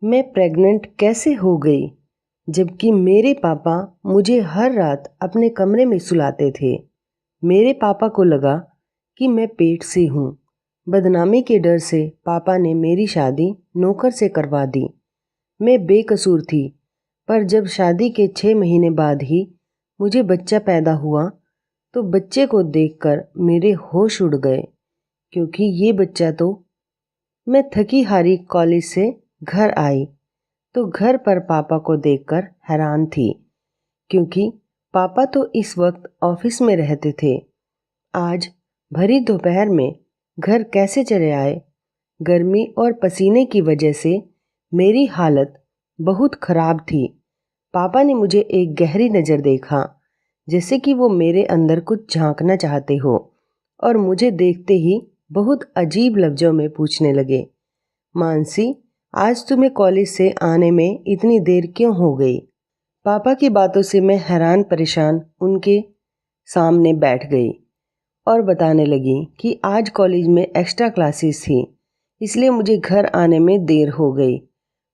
मैं प्रेग्नेंट कैसे हो गई जबकि मेरे पापा मुझे हर रात अपने कमरे में सुलाते थे। मेरे पापा को लगा कि मैं पेट से हूँ। बदनामी के डर से पापा ने मेरी शादी नौकर से करवा दी। मैं बेकसूर थी, पर जब शादी के 6 महीने बाद ही मुझे बच्चा पैदा हुआ तो बच्चे को देखकर मेरे होश उड़ गए, क्योंकि ये बच्चा तो मैं थकी हारी कॉलेज से घर आई तो घर पर पापा को देखकर हैरान थी, क्योंकि पापा तो इस वक्त ऑफिस में रहते थे। आज भरी दोपहर में घर कैसे चले आए? गर्मी और पसीने की वजह से मेरी हालत बहुत खराब थी। पापा ने मुझे एक गहरी नज़र देखा, जैसे कि वो मेरे अंदर कुछ झांकना चाहते हो, और मुझे देखते ही बहुत अजीब लफ्ज़ों में पूछने लगे, मानसी, आज तुम्हें कॉलेज से आने में इतनी देर क्यों हो गई? पापा की बातों से मैं हैरान परेशान उनके सामने बैठ गई और बताने लगी कि आज कॉलेज में एक्स्ट्रा क्लासेस थी, इसलिए मुझे घर आने में देर हो गई।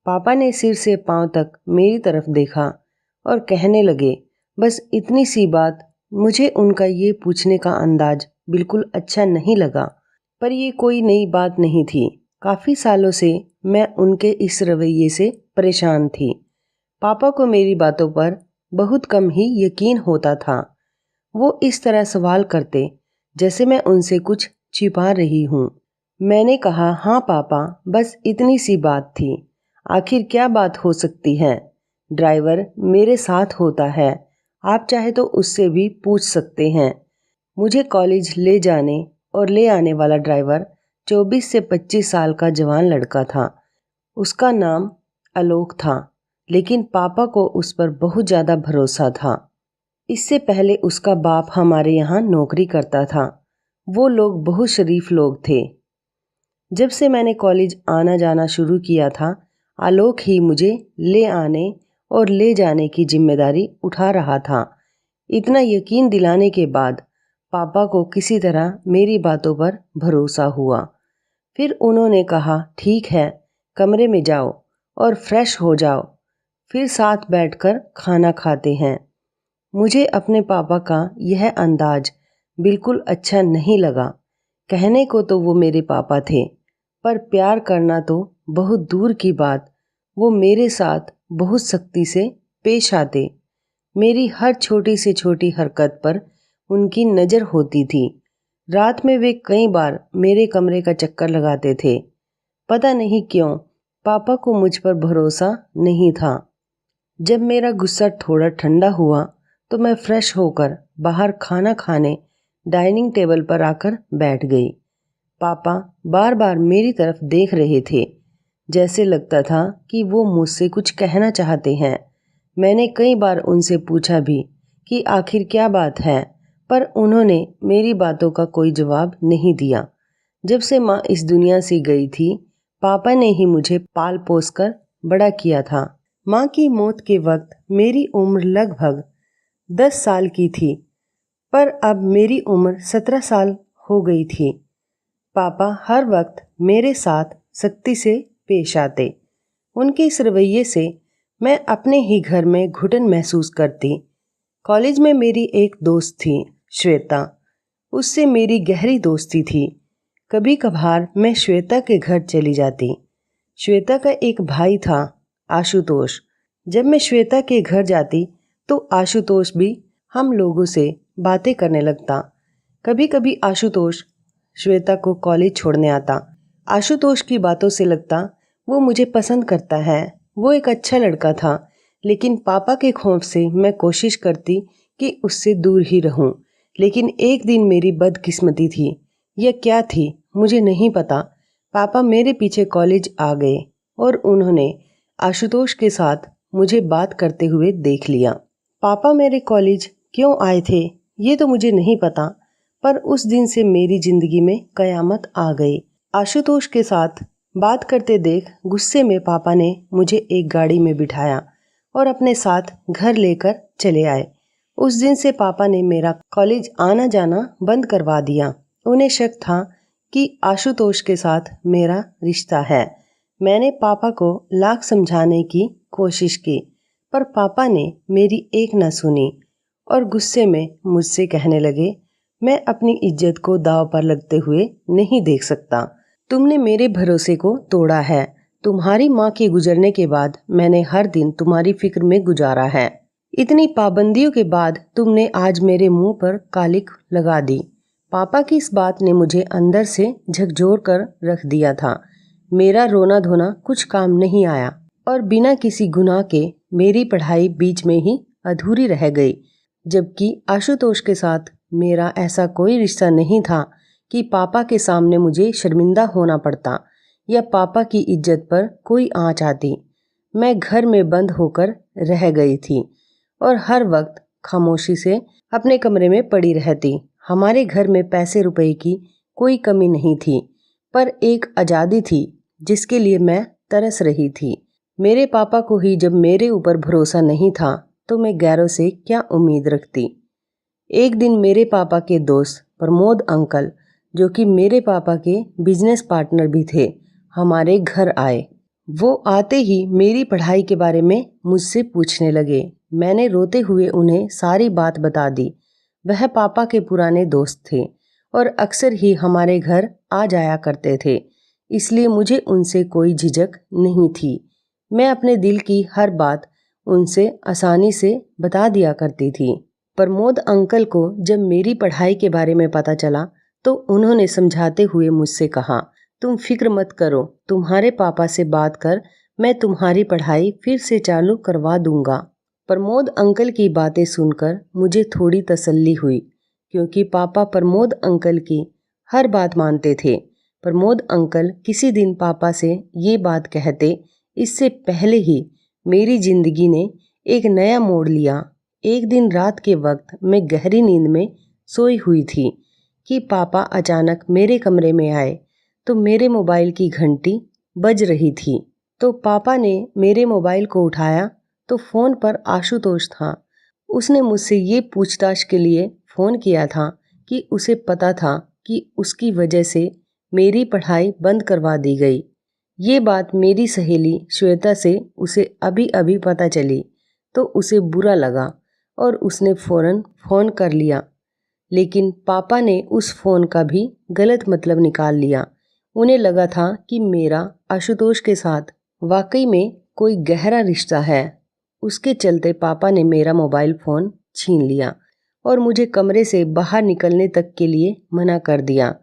पापा ने सिर से पांव तक मेरी तरफ देखा और कहने लगे, बस इतनी सी बात। मुझे उनका ये पूछने का अंदाज बिल्कुल अच्छा नहीं लगा, पर ये कोई नई बात नहीं थी। काफ़ी सालों से मैं उनके इस रवैये से परेशान थी। पापा को मेरी बातों पर बहुत कम ही यकीन होता था। वो इस तरह सवाल करते जैसे मैं उनसे कुछ छिपा रही हूँ। मैंने कहा, हाँ पापा, बस इतनी सी बात थी। आखिर क्या बात हो सकती है? ड्राइवर मेरे साथ होता है, आप चाहे तो उससे भी पूछ सकते हैं। मुझे कॉलेज ले जाने और ले आने वाला ड्राइवर 24 से 25 साल का जवान लड़का था। उसका नाम आलोक था, लेकिन पापा को उस पर बहुत ज़्यादा भरोसा था। इससे पहले उसका बाप हमारे यहाँ नौकरी करता था। वो लोग बहुत शरीफ लोग थे। जब से मैंने कॉलेज आना जाना शुरू किया था, आलोक ही मुझे ले आने और ले जाने की जिम्मेदारी उठा रहा था। इतना यकीन दिलाने के बाद पापा को किसी तरह मेरी बातों पर भरोसा हुआ। फिर उन्होंने कहा, ठीक है, कमरे में जाओ और फ्रेश हो जाओ, फिर साथ बैठकर खाना खाते हैं। मुझे अपने पापा का यह अंदाज बिल्कुल अच्छा नहीं लगा। कहने को तो वो मेरे पापा थे, पर प्यार करना तो बहुत दूर की बात, वो मेरे साथ बहुत सख्ती से पेश आते। मेरी हर छोटी से छोटी हरकत पर उनकी नज़र होती थी। रात में वे कई बार मेरे कमरे का चक्कर लगाते थे। पता नहीं क्यों पापा को मुझ पर भरोसा नहीं था। जब मेरा गुस्सा थोड़ा ठंडा हुआ तो मैं फ्रेश होकर बाहर खाना खाने डाइनिंग टेबल पर आकर बैठ गई। पापा बार बार मेरी तरफ देख रहे थे, जैसे लगता था कि वो मुझसे कुछ कहना चाहते हैं। मैंने कई बार उनसे पूछा भी कि आखिर क्या बात है, पर उन्होंने मेरी बातों का कोई जवाब नहीं दिया। जब से माँ इस दुनिया से गई थी, पापा ने ही मुझे पाल पोस कर बड़ा किया था। माँ की मौत के वक्त मेरी उम्र लगभग 10 साल की थी, पर अब मेरी उम्र 17 साल हो गई थी। पापा हर वक्त मेरे साथ सख्ती से पेश आते। उनके इस रवैये से मैं अपने ही घर में घुटन महसूस करती। कॉलेज में मेरी एक दोस्त थी, श्वेता। उससे मेरी गहरी दोस्ती थी। कभी कभार मैं श्वेता के घर चली जाती। श्वेता का एक भाई था, आशुतोष। जब मैं श्वेता के घर जाती तो आशुतोष भी हम लोगों से बातें करने लगता। कभी कभी आशुतोष श्वेता को कॉलेज छोड़ने आता। आशुतोष की बातों से लगता वो मुझे पसंद करता है। वो एक अच्छा लड़का था, लेकिन पापा के खौफ से मैं कोशिश करती कि उससे दूर ही रहूं। लेकिन एक दिन मेरी बदकिस्मती थी, यह क्या थी मुझे नहीं पता। पापा मेरे पीछे कॉलेज आ गए और उन्होंने आशुतोष के साथ मुझे बात करते हुए देख लिया। पापा मेरे कॉलेज क्यों आए थे ये तो मुझे नहीं पता, पर उस दिन से मेरी जिंदगी में कयामत आ गई। आशुतोष के साथ बात करते देख गुस्से में पापा ने मुझे एक गाड़ी में बिठाया और अपने साथ घर लेकर चले आए। उस दिन से पापा ने मेरा कॉलेज आना जाना बंद करवा दिया। उन्हें शक था कि आशुतोष के साथ मेरा रिश्ता है। मैंने पापा को लाख समझाने की कोशिश की, पर पापा ने मेरी एक न सुनी और गुस्से में मुझसे कहने लगे, मैं अपनी इज्जत को दांव पर लगते हुए नहीं देख सकता। तुमने मेरे भरोसे को तोड़ा है। तुम्हारी माँ के गुजरने के बाद मैंने हर दिन तुम्हारी फिक्र में गुजारा है। इतनी पाबंदियों के बाद तुमने आज मेरे मुंह पर कालिक लगा दी। पापा की इस बात ने मुझे अंदर से झकझोर कर रख दिया था। मेरा रोना धोना कुछ काम नहीं आया और बिना किसी गुनाह के मेरी पढ़ाई बीच में ही अधूरी रह गई। जबकि आशुतोष के साथ मेरा ऐसा कोई रिश्ता नहीं था कि पापा के सामने मुझे शर्मिंदा होना पड़ता या पापा की इज्जत पर कोई आँच आती। मैं घर में बंद होकर रह गई थी और हर वक्त खामोशी से अपने कमरे में पड़ी रहती। हमारे घर में पैसे रुपए की कोई कमी नहीं थी, पर एक आज़ादी थी जिसके लिए मैं तरस रही थी। मेरे पापा को ही जब मेरे ऊपर भरोसा नहीं था तो मैं गैरों से क्या उम्मीद रखती। एक दिन मेरे पापा के दोस्त प्रमोद अंकल, जो कि मेरे पापा के बिजनेस पार्टनर भी थे, हमारे घर आए। वो आते ही मेरी पढ़ाई के बारे में मुझसे पूछने लगे। मैंने रोते हुए उन्हें सारी बात बता दी। वह पापा के पुराने दोस्त थे और अक्सर ही हमारे घर आ जाया करते थे, इसलिए मुझे उनसे कोई झिझक नहीं थी। मैं अपने दिल की हर बात उनसे आसानी से बता दिया करती थी। प्रमोद अंकल को जब मेरी पढ़ाई के बारे में पता चला तो उन्होंने समझाते हुए मुझसे कहा, तुम फिक्र मत करो, तुम्हारे पापा से बात कर, मैं तुम्हारी पढ़ाई फिर से चालू करवा दूंगा। प्रमोद अंकल की बातें सुनकर मुझे थोड़ी तसल्ली हुई, क्योंकि पापा प्रमोद अंकल की हर बात मानते थे। प्रमोद अंकल किसी दिन पापा से ये बात कहते, इससे पहले ही मेरी जिंदगी ने एक नया मोड़ लिया। एक दिन रात के वक्त मैं गहरी नींद में सोई हुई थी कि पापा अचानक मेरे कमरे में आए तो मेरे मोबाइल की घंटी बज रही थी। तो पापा ने मेरे मोबाइल को उठाया तो फ़ोन पर आशुतोष था। उसने मुझसे ये पूछताछ के लिए फ़ोन किया था कि उसे पता था कि उसकी वजह से मेरी पढ़ाई बंद करवा दी गई। ये बात मेरी सहेली श्वेता से उसे अभी अभी पता चली तो उसे बुरा लगा और उसने फ़ौरन फ़ोन कर लिया। लेकिन पापा ने उस फ़ोन का भी गलत मतलब निकाल लिया। उन्हें लगा था कि मेरा आशुतोष के साथ वाकई में कोई गहरा रिश्ता है। उसके चलते पापा ने मेरा मोबाइल फ़ोन छीन लिया और मुझे कमरे से बाहर निकलने तक के लिए मना कर दिया।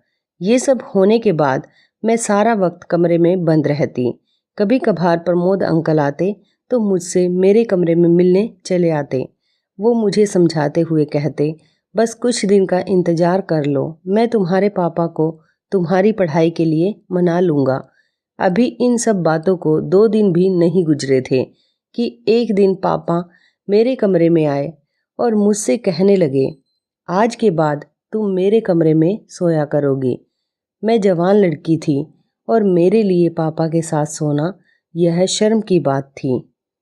ये सब होने के बाद मैं सारा वक्त कमरे में बंद रहती। कभी कभार प्रमोद अंकल आते तो मुझसे मेरे कमरे में मिलने चले आते। वो मुझे समझाते हुए कहते, बस कुछ दिन का इंतज़ार कर लो, मैं तुम्हारे पापा को तुम्हारी पढ़ाई के लिए मना लूँगा। अभी इन सब बातों को 2 दिन भी नहीं गुजरे थे कि एक दिन पापा मेरे कमरे में आए और मुझसे कहने लगे, आज के बाद तुम मेरे कमरे में सोया करोगी। मैं जवान लड़की थी और मेरे लिए पापा के साथ सोना यह शर्म की बात थी।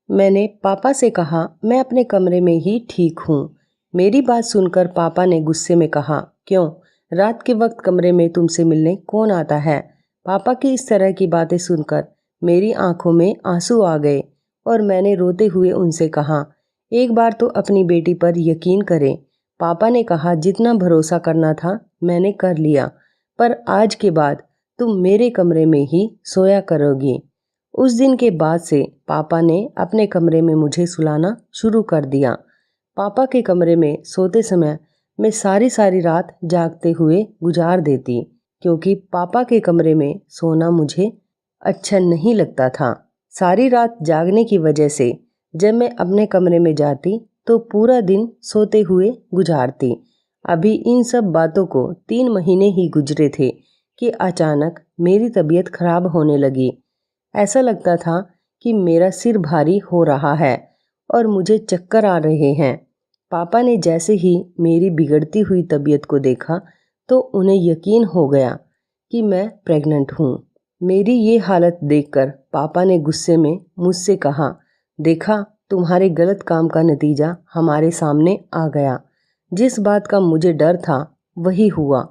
मैंने पापा से कहा, मैं अपने कमरे में ही ठीक हूँ। मेरी बात सुनकर पापा ने गुस्से में कहा, क्यों, रात के वक्त कमरे में तुमसे मिलने कौन आता है? पापा की इस तरह की बातें सुनकर मेरी आंखों में आंसू आ गए और मैंने रोते हुए उनसे कहा, एक बार तो अपनी बेटी पर यकीन करें। पापा ने कहा, जितना भरोसा करना था मैंने कर लिया, पर आज के बाद तुम मेरे कमरे में ही सोया करोगी। उस दिन के बाद से पापा ने अपने कमरे में मुझे सुलाना शुरू कर दिया। पापा के कमरे में सोते समय मैं सारी सारी रात जागते हुए गुजार देती, क्योंकि पापा के कमरे में सोना मुझे अच्छा नहीं लगता था। सारी रात जागने की वजह से जब मैं अपने कमरे में जाती तो पूरा दिन सोते हुए गुजारती। अभी इन सब बातों को 3 महीने ही गुजरे थे कि अचानक मेरी तबीयत खराब होने लगी। ऐसा लगता था कि मेरा सिर भारी हो रहा है और मुझे चक्कर आ रहे हैं। पापा ने जैसे ही मेरी बिगड़ती हुई तबीयत को देखा तो उन्हें यकीन हो गया कि मैं प्रेग्नेंट हूँ। मेरी ये हालत देखकर पापा ने गुस्से में मुझसे कहा, देखा, तुम्हारे गलत काम का नतीजा हमारे सामने आ गया। जिस बात का मुझे डर था वही हुआ।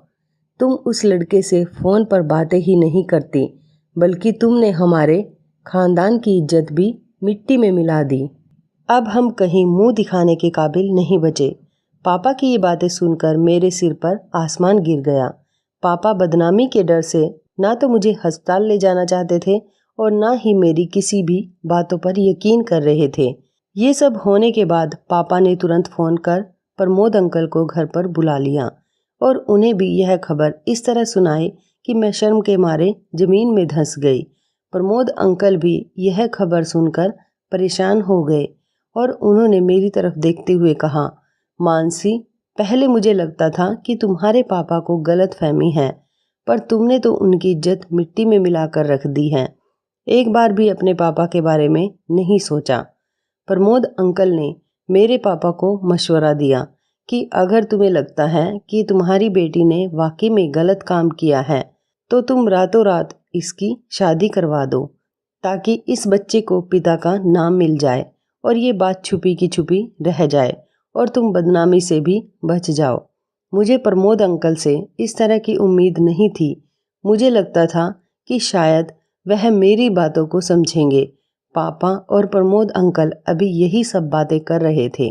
तुम उस लड़के से फ़ोन पर बातें ही नहीं करती, बल्कि तुमने हमारे खानदान की इज्जत भी मिट्टी में मिला दी। अब हम कहीं मुंह दिखाने के काबिल नहीं बचे। पापा की ये बातें सुनकर मेरे सिर पर आसमान गिर गया। पापा बदनामी के डर से ना तो मुझे अस्पताल ले जाना चाहते थे और ना ही मेरी किसी भी बातों पर यकीन कर रहे थे। ये सब होने के बाद पापा ने तुरंत फ़ोन कर प्रमोद अंकल को घर पर बुला लिया और उन्हें भी यह खबर इस तरह सुनाई कि मैं शर्म के मारे ज़मीन में धंस गई। प्रमोद अंकल भी यह खबर सुनकर परेशान हो गए और उन्होंने मेरी तरफ देखते हुए कहा, मानसी, पहले मुझे लगता था कि तुम्हारे पापा को गलतफहमी है, पर तुमने तो उनकी इज्जत मिट्टी में मिलाकर रख दी है। एक बार भी अपने पापा के बारे में नहीं सोचा। प्रमोद अंकल ने मेरे पापा को मशवरा दिया कि अगर तुम्हें लगता है कि तुम्हारी बेटी ने वाकई में गलत काम किया है तो तुम रातों रात इसकी शादी करवा दो, ताकि इस बच्चे को पिता का नाम मिल जाए और ये बात छुपी की छुपी रह जाए और तुम बदनामी से भी बच जाओ। मुझे प्रमोद अंकल से इस तरह की उम्मीद नहीं थी। मुझे लगता था कि शायद वह मेरी बातों को समझेंगे। पापा और प्रमोद अंकल अभी यही सब बातें कर रहे थे।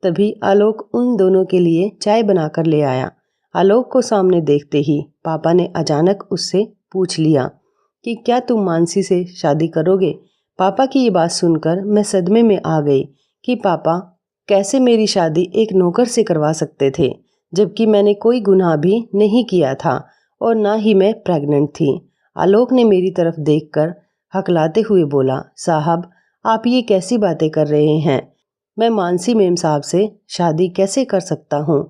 तभी आलोक उन दोनों के लिए चाय बनाकर ले आया। आलोक को सामने देखते ही पापा ने अचानक उससे पूछ लिया कि क्या तुम मानसी से शादी करोगे। पापा की ये बात सुनकर मैं सदमे में आ गई कि पापा कैसे मेरी शादी एक नौकर से करवा सकते थे, जबकि मैंने कोई गुनाह भी नहीं किया था और ना ही मैं प्रेग्नेंट थी। आलोक ने मेरी तरफ देखकर हकलाते हुए बोला, साहब, आप ये कैसी बातें कर रहे हैं? मैं मानसी मेम साहब से शादी कैसे कर सकता हूँ?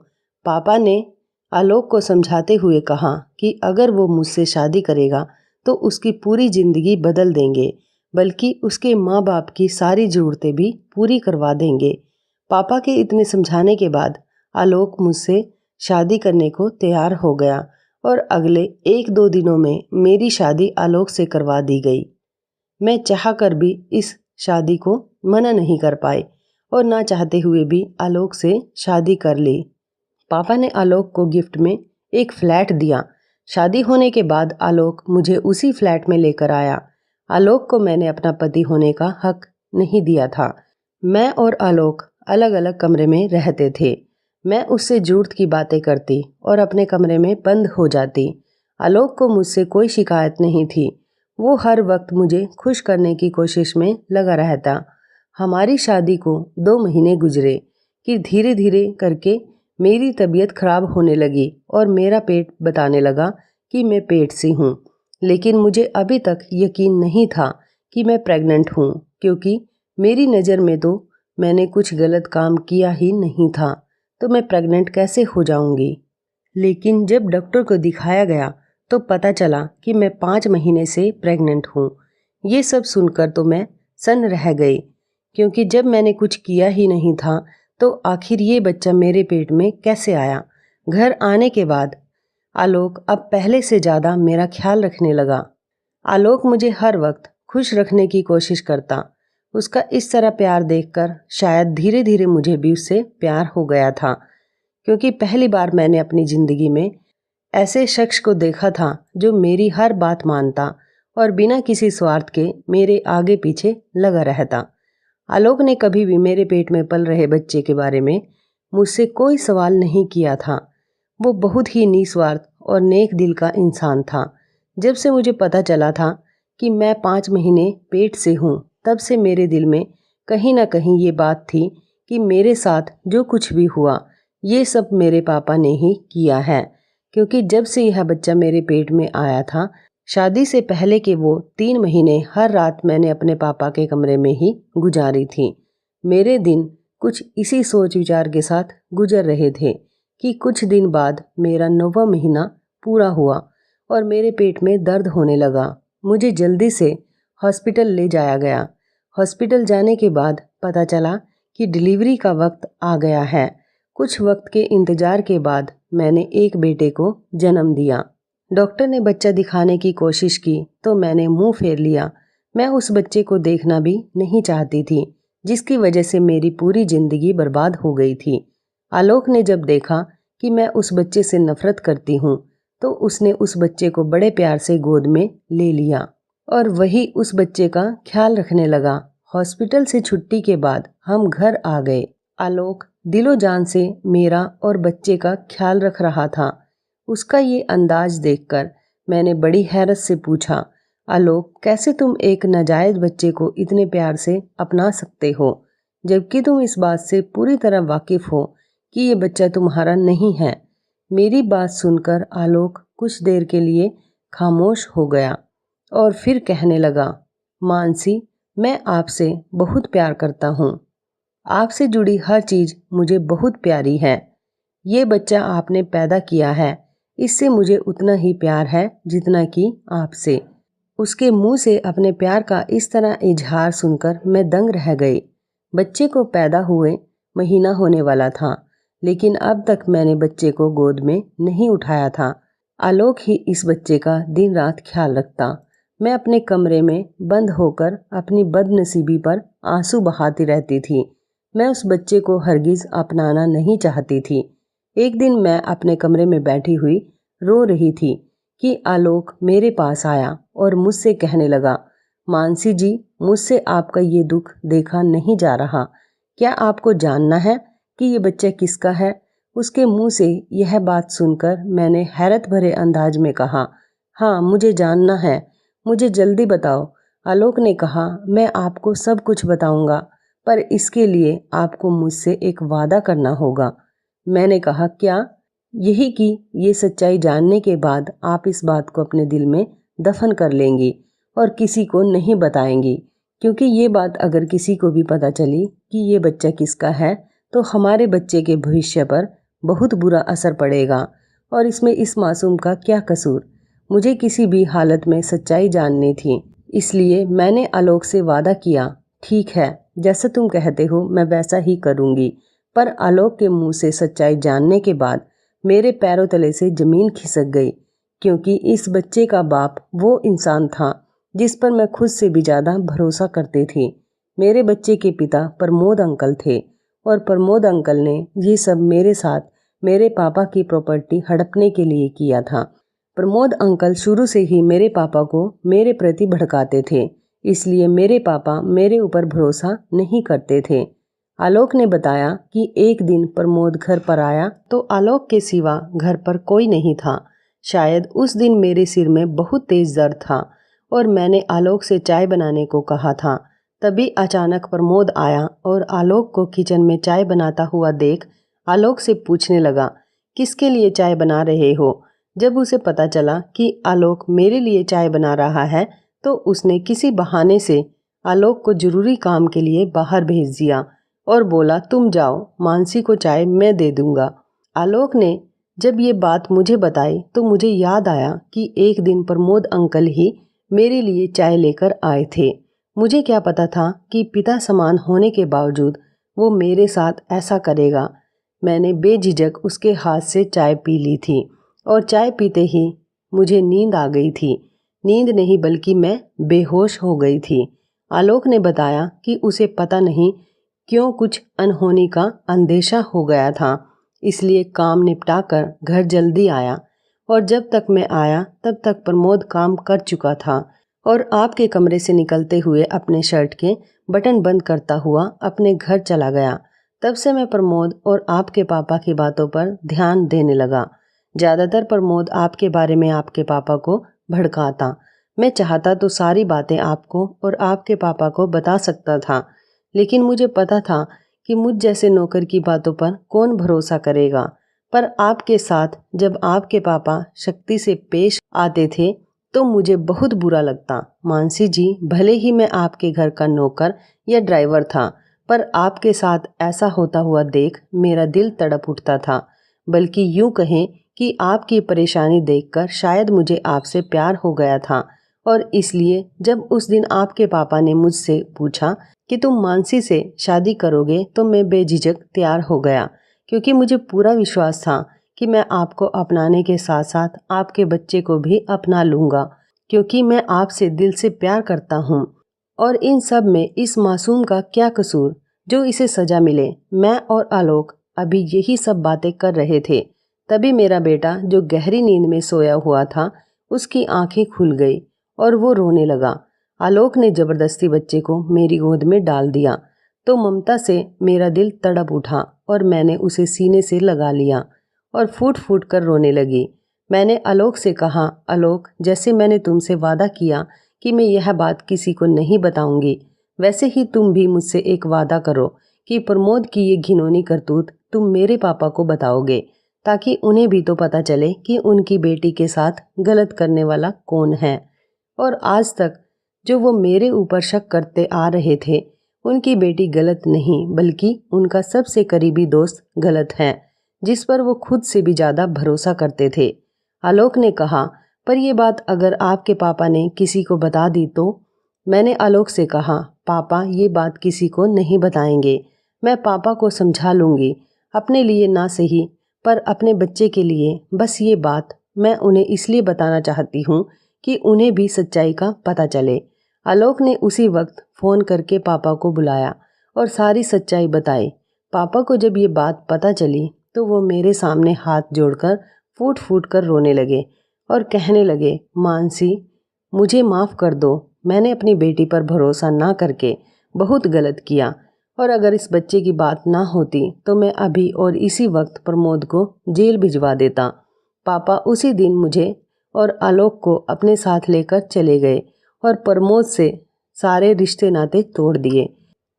पापा ने आलोक को समझाते हुए कहा कि अगर वो मुझसे शादी करेगा तो उसकी पूरी ज़िंदगी बदल देंगे, बल्कि उसके माँ बाप की सारी ज़रूरतें भी पूरी करवा देंगे। पापा के इतने समझाने के बाद आलोक मुझसे शादी करने को तैयार हो गया और अगले 1-2 दिनों में मेरी शादी आलोक से करवा दी गई। मैं चाहकर भी इस शादी को मना नहीं कर पाए और ना चाहते हुए भी आलोक से शादी कर ली। पापा ने आलोक को गिफ्ट में एक फ्लैट दिया। शादी होने के बाद आलोक मुझे उसी फ्लैट में लेकर आया। आलोक को मैंने अपना पति होने का हक नहीं दिया था। मैं और आलोक अलग अलग कमरे में रहते थे। मैं उससे झूठ की बातें करती और अपने कमरे में बंद हो जाती। आलोक को मुझसे कोई शिकायत नहीं थी। वो हर वक्त मुझे खुश करने की कोशिश में लगा रहता। हमारी शादी को 2 महीने गुजरे कि धीरे धीरे करके मेरी तबीयत खराब होने लगी और मेरा पेट बताने लगा कि मैं पेट से हूँ। लेकिन मुझे अभी तक यकीन नहीं था कि मैं प्रेग्नेंट हूँ, क्योंकि मेरी नज़र में तो मैंने कुछ गलत काम किया ही नहीं था, तो मैं प्रेग्नेंट कैसे हो जाऊँगी। लेकिन जब डॉक्टर को दिखाया गया तो पता चला कि मैं 5 महीने से प्रेग्नेंट हूँ। ये सब सुनकर तो मैं सन्न रह गई, क्योंकि जब मैंने कुछ किया ही नहीं था तो आखिर ये बच्चा मेरे पेट में कैसे आया। घर आने के बाद आलोक अब पहले से ज़्यादा मेरा ख्याल रखने लगा। आलोक मुझे हर वक्त खुश रखने की कोशिश करता। उसका इस तरह प्यार देखकर शायद धीरे धीरे मुझे भी उससे प्यार हो गया था, क्योंकि पहली बार मैंने अपनी ज़िंदगी में ऐसे शख्स को देखा था जो मेरी हर बात मानता और बिना किसी स्वार्थ के मेरे आगे पीछे लगा रहता। आलोक ने कभी भी मेरे पेट में पल रहे बच्चे के बारे में मुझसे कोई सवाल नहीं किया था। वो बहुत ही निस्वार्थ और नेक दिल का इंसान था। जब से मुझे पता चला था कि मैं 5 महीने पेट से हूँ, तब से मेरे दिल में कहीं ना कहीं ये बात थी कि मेरे साथ जो कुछ भी हुआ ये सब मेरे पापा ने ही किया है, क्योंकि जब से यह बच्चा मेरे पेट में आया था, शादी से पहले के वो 3 महीने हर रात मैंने अपने पापा के कमरे में ही गुजारी थी। मेरे दिन कुछ इसी सोच विचार के साथ गुजर रहे थे कि कुछ दिन बाद मेरा 9वां महीना पूरा हुआ और मेरे पेट में दर्द होने लगा। मुझे जल्दी से हॉस्पिटल ले जाया गया। हॉस्पिटल जाने के बाद पता चला कि डिलीवरी का वक्त आ गया है। कुछ वक्त के इंतजार के बाद मैंने एक बेटे को जन्म दिया। डॉक्टर ने बच्चा दिखाने की कोशिश की तो मैंने मुंह फेर लिया। मैं उस बच्चे को देखना भी नहीं चाहती थी, जिसकी वजह से मेरी पूरी जिंदगी बर्बाद हो गई थी। आलोक ने जब देखा कि मैं उस बच्चे से नफरत करती हूँ तो उसने उस बच्चे को बड़े प्यार से गोद में ले लिया। और वही उस बच्चे का ख्याल रखने लगा। हॉस्पिटल से छुट्टी के बाद हम घर आ गए। आलोक दिलो जान से मेरा और बच्चे का ख्याल रख रहा था। उसका ये अंदाज देखकर मैंने बड़ी हैरत से पूछा, आलोक, कैसे तुम एक नाजायज बच्चे को इतने प्यार से अपना सकते हो, जबकि तुम इस बात से पूरी तरह वाकिफ हो कि ये बच्चा तुम्हारा नहीं है। मेरी बात सुनकर आलोक कुछ देर के लिए खामोश हो गया और फिर कहने लगा, मानसी, मैं आपसे बहुत प्यार करता हूँ। आपसे जुड़ी हर चीज़ मुझे बहुत प्यारी है। ये बच्चा आपने पैदा किया है, इससे मुझे उतना ही प्यार है जितना कि आपसे। उसके मुंह से अपने प्यार का इस तरह इजहार सुनकर मैं दंग रह गई। बच्चे को पैदा हुए महीना होने वाला था, लेकिन अब तक मैंने बच्चे को गोद में नहीं उठाया था। आलोक ही इस बच्चे का दिन रात ख्याल रखता। मैं अपने कमरे में बंद होकर अपनी बदनसीबी पर आंसू बहाती रहती थी। मैं उस बच्चे को हरगिज अपनाना नहीं चाहती थी। एक दिन मैं अपने कमरे में बैठी हुई रो रही थी कि आलोक मेरे पास आया और मुझसे कहने लगा, मानसी जी, मुझसे आपका ये दुख देखा नहीं जा रहा। क्या आपको जानना है कि ये बच्चा किसका है? उसके मुंह से यह बात सुनकर मैंने हैरत भरे अंदाज में कहा, हाँ, मुझे जानना है, मुझे जल्दी बताओ। आलोक ने कहा, मैं आपको सब कुछ बताऊंगा, पर इसके लिए आपको मुझसे एक वादा करना होगा। मैंने कहा, क्या? यही कि ये सच्चाई जानने के बाद आप इस बात को अपने दिल में दफन कर लेंगी और किसी को नहीं बताएंगी, क्योंकि ये बात अगर किसी को भी पता चली कि ये बच्चा किसका है तो हमारे बच्चे के भविष्य पर बहुत बुरा असर पड़ेगा। और इसमें इस मासूम का क्या कसूर? मुझे किसी भी हालत में सच्चाई जाननी थी, इसलिए मैंने आलोक से वादा किया, ठीक है, जैसा तुम कहते हो मैं वैसा ही करूँगी। पर आलोक के मुंह से सच्चाई जानने के बाद मेरे पैरों तले से ज़मीन खिसक गई, क्योंकि इस बच्चे का बाप वो इंसान था जिस पर मैं खुद से भी ज़्यादा भरोसा करती थी। मेरे बच्चे के पिता प्रमोद अंकल थे और प्रमोद अंकल ने ये सब मेरे साथ मेरे पापा की प्रॉपर्टी हड़पने के लिए किया था। प्रमोद अंकल शुरू से ही मेरे पापा को मेरे प्रति भड़काते थे, इसलिए मेरे पापा मेरे ऊपर भरोसा नहीं करते थे। आलोक ने बताया कि एक दिन प्रमोद घर पर आया तो आलोक के सिवा घर पर कोई नहीं था। शायद उस दिन मेरे सिर में बहुत तेज दर्द था और मैंने आलोक से चाय बनाने को कहा था। तभी अचानक प्रमोद आया और आलोक को किचन में चाय बनाता हुआ देख आलोक से पूछने लगा, किसके लिए चाय बना रहे हो? जब उसे पता चला कि आलोक मेरे लिए चाय बना रहा है तो उसने किसी बहाने से आलोक को जरूरी काम के लिए बाहर भेज दिया और बोला, तुम जाओ, मानसी को चाय मैं दे दूंगा। आलोक ने जब ये बात मुझे बताई तो मुझे याद आया कि एक दिन प्रमोद अंकल ही मेरे लिए चाय लेकर आए थे। मुझे क्या पता था कि पिता समान होने के बावजूद वो मेरे साथ ऐसा करेगा। मैंने बेझिझक उसके हाथ से चाय पी ली थी और चाय पीते ही मुझे नींद आ गई थी। नींद नहीं बल्कि मैं बेहोश हो गई थी। आलोक ने बताया कि उसे पता नहीं क्यों कुछ अनहोनी का अंदेशा हो गया था, इसलिए काम निपटा कर घर जल्दी आया और जब तक मैं आया तब तक प्रमोद काम कर चुका था और आपके कमरे से निकलते हुए अपने शर्ट के बटन बंद करता हुआ अपने घर चला गया। तब से मैं प्रमोद और आपके पापा की बातों पर ध्यान देने लगा। ज़्यादातर प्रमोद आपके बारे में आपके पापा को भड़काता। मैं चाहता तो सारी बातें आपको और आपके पापा को बता सकता था, लेकिन मुझे पता था कि मुझ जैसे नौकर की बातों पर कौन भरोसा करेगा। पर आपके साथ जब आपके पापा शक्ति से पेश आते थे तो मुझे बहुत बुरा लगता। मानसी जी, भले ही मैं आपके घर का नौकर या ड्राइवर था, पर आपके साथ ऐसा होता हुआ देख मेरा दिल तड़प उठता था। बल्कि यूं कहें कि आपकी परेशानी देखकर शायद मुझे आपसे प्यार हो गया था और इसलिए जब उस दिन आपके पापा ने मुझसे पूछा कि तुम मानसी से शादी करोगे तो मैं बेझिझक तैयार हो गया, क्योंकि मुझे पूरा विश्वास था कि मैं आपको अपनाने के साथ साथ आपके बच्चे को भी अपना लूँगा, क्योंकि मैं आपसे दिल से प्यार करता हूँ। और इन सब में इस मासूम का क्या कसूर जो इसे सज़ा मिले? मैं और आलोक अभी यही सब बातें कर रहे थे, तभी मेरा बेटा जो गहरी नींद में सोया हुआ था उसकी आंखें खुल गई और वो रोने लगा। आलोक ने ज़बरदस्ती बच्चे को मेरी गोद में डाल दिया तो ममता से मेरा दिल तड़प उठा और मैंने उसे सीने से लगा लिया और फूट फूट कर रोने लगी। मैंने आलोक से कहा, आलोक, जैसे मैंने तुमसे वादा किया कि मैं यह बात किसी को नहीं बताऊंगी, वैसे ही तुम भी मुझसे एक वादा करो कि प्रमोद की ये घिनौनी करतूत तुम मेरे पापा को बताओगे, ताकि उन्हें भी तो पता चले कि उनकी बेटी के साथ गलत करने वाला कौन है। और आज तक जो वो मेरे ऊपर शक करते आ रहे थे, उनकी बेटी गलत नहीं बल्कि उनका सबसे करीबी दोस्त गलत है, जिस पर वो खुद से भी ज़्यादा भरोसा करते थे। आलोक ने कहा, पर यह बात अगर आपके पापा ने किसी को बता दी तो? मैंने आलोक से कहा, पापा ये बात किसी को नहीं बताएंगे, मैं पापा को समझा लूँगी, अपने लिए ना सही पर अपने बच्चे के लिए। बस ये बात मैं उन्हें इसलिए बताना चाहती हूँ कि उन्हें भी सच्चाई का पता चले। आलोक ने उसी वक्त फ़ोन करके पापा को बुलाया और सारी सच्चाई बताई। पापा को जब ये बात पता चली तो वो मेरे सामने हाथ जोड़कर फूट फूट कर रोने लगे और कहने लगे, मानसी, मुझे माफ़ कर दो, मैंने अपनी बेटी पर भरोसा ना करके बहुत गलत किया, और अगर इस बच्चे की बात ना होती तो मैं अभी और इसी वक्त प्रमोद को जेल भिजवा देता। पापा उसी दिन मुझे और आलोक को अपने साथ लेकर चले गए और प्रमोद से सारे रिश्ते नाते तोड़ दिए।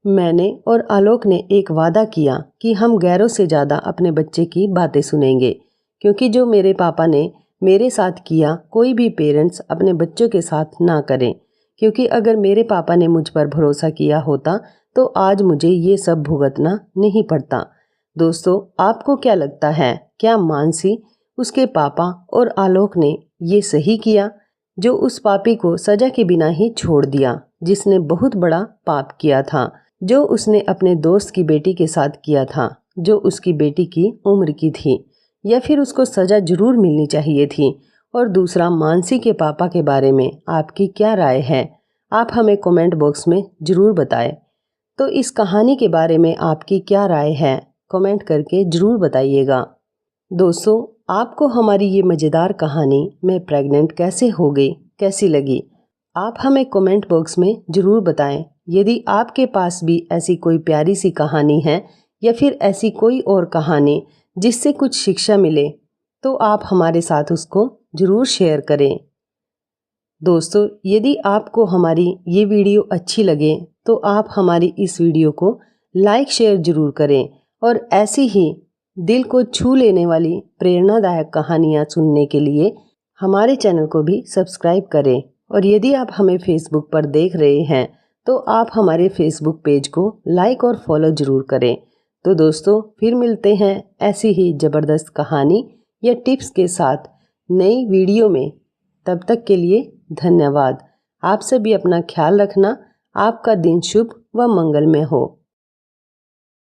मैंने और आलोक ने एक वादा किया कि हम गैरों से ज़्यादा अपने बच्चे की बातें सुनेंगे, क्योंकि जो मेरे पापा ने मेरे साथ किया कोई भी पेरेंट्स अपने बच्चों के साथ ना करें, क्योंकि अगर मेरे पापा ने मुझ पर भरोसा किया होता तो आज मुझे ये सब भुगतना नहीं पड़ता। दोस्तों, आपको क्या लगता है, क्या मानसी, उसके पापा और आलोक ने ये सही किया, जो उस पापी को सजा के बिना ही छोड़ दिया, जिसने बहुत बड़ा पाप किया था, जो उसने अपने दोस्त की बेटी के साथ किया था, जो उसकी बेटी की उम्र की थी, या फिर उसको सज़ा जरूर मिलनी चाहिए थी? और दूसरा, मानसी के पापा के बारे में आपकी क्या राय है? आप हमें कमेंट बॉक्स में ज़रूर बताएं। तो इस कहानी के बारे में आपकी क्या राय है, कमेंट करके ज़रूर बताइएगा। दोस्तों, आपको हमारी ये मज़ेदार कहानी मैं प्रेग्नेंट कैसे हो गई कैसी लगी? आप हमें कमेंट बॉक्स में ज़रूर बताएं। यदि आपके पास भी ऐसी कोई प्यारी सी कहानी है या फिर ऐसी कोई और कहानी जिससे कुछ शिक्षा मिले, तो आप हमारे साथ उसको ज़रूर शेयर करें। दोस्तों, यदि आपको हमारी ये वीडियो अच्छी लगे तो आप हमारी इस वीडियो को लाइक शेयर ज़रूर करें और ऐसी ही दिल को छू लेने वाली प्रेरणादायक कहानियाँ सुनने के लिए हमारे चैनल को भी सब्सक्राइब करें। और यदि आप हमें फेसबुक पर देख रहे हैं तो आप हमारे फेसबुक पेज को लाइक और फॉलो ज़रूर करें। तो दोस्तों, फिर मिलते हैं ऐसी ही ज़बरदस्त कहानी या टिप्स के साथ नई वीडियो में। तब तक के लिए धन्यवाद। आप सभी अपना ख्याल रखना। आपका दिन शुभ व मंगलमय हो।